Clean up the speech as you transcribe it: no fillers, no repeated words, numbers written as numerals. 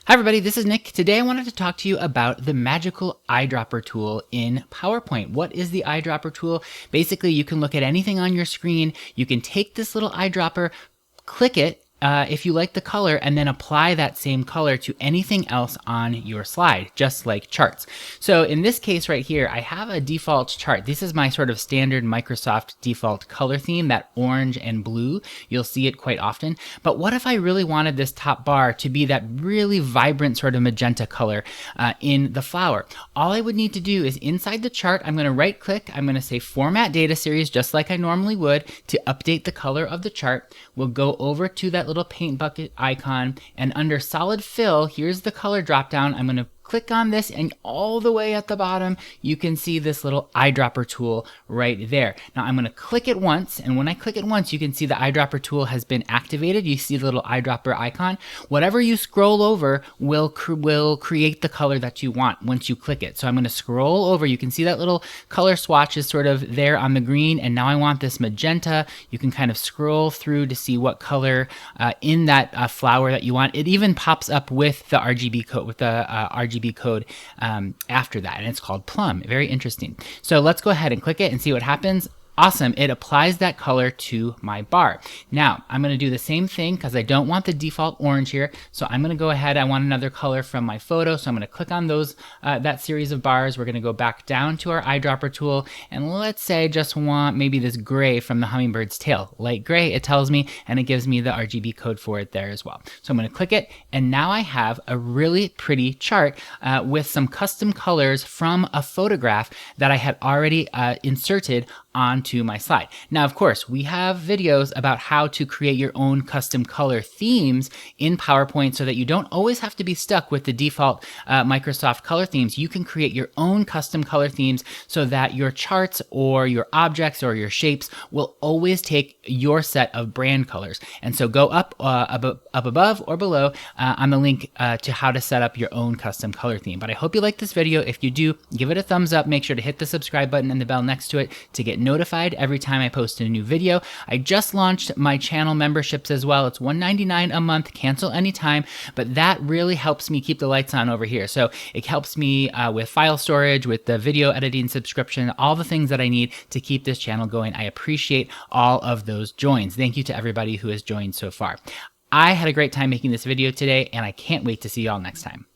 Hi everybody, this is Nick. Today I wanted to talk to you about the magical eyedropper tool in PowerPoint. What is the eyedropper tool? Basically, you can look at anything on your screen. You can take this little eyedropper, click it, if you like the color, and then apply that same color to anything else on your slide, just like charts. So in this case right here, I have a default chart. This is my sort of standard Microsoft default color theme, that orange and blue. You'll see it quite often. But what if I really wanted this top bar to be that really vibrant sort of magenta color in the flower? All I would need to do is inside the chart, I'm going to right click, I'm going to say Format Data Series, just like I normally would, to update the color of the chart. We'll go over to that little paint bucket icon, and under solid fill, here's the color drop down. I'm going to click on this, and all the way at the bottom you can see this little eyedropper tool right there. Now I'm going to click it once, and when I click it once, you can see the eyedropper tool has been activated. You see the little eyedropper icon. Whatever you scroll over will create the color that you want once you click it. So I'm going to scroll over. You can see that little color swatch is sort of there on the green, and now I want this magenta. You can kind of scroll through to see what color in that flower that you want. It even pops up with the RGB code, with the RGB code after that, and it's called Plum. Very interesting. So let's go ahead and click it and see what happens. Awesome, it applies that color to my bar. Now, I'm gonna do the same thing because I don't want the default orange here. So I'm gonna go ahead, I want another color from my photo. So I'm gonna click on those, that series of bars. We're gonna go back down to our eyedropper tool. And let's say I just want maybe this gray from the hummingbird's tail. Light gray, it tells me, and it gives me the RGB code for it there as well. So I'm gonna click it, and now I have a really pretty chart with some custom colors from a photograph that I had already inserted onto my slide. Now, of course, we have videos about how to create your own custom color themes in PowerPoint so that you don't always have to be stuck with the default Microsoft color themes. You can create your own custom color themes so that your charts or your objects or your shapes will always take your set of brand colors. And so go up above or below on the link to how to set up your own custom color theme. But I hope you like this video. If you do, give it a thumbs up. Make sure to hit the subscribe button and the bell next to it to get notified every time I post a new video. I just launched my channel memberships as well. It's $1.99 a month, cancel anytime, but that really helps me keep the lights on over here. So it helps me with file storage, with the video editing subscription, all the things that I need to keep this channel going. I appreciate all of those joins. Thank you to everybody who has joined so far. I had a great time making this video today, and I can't wait to see you all next time.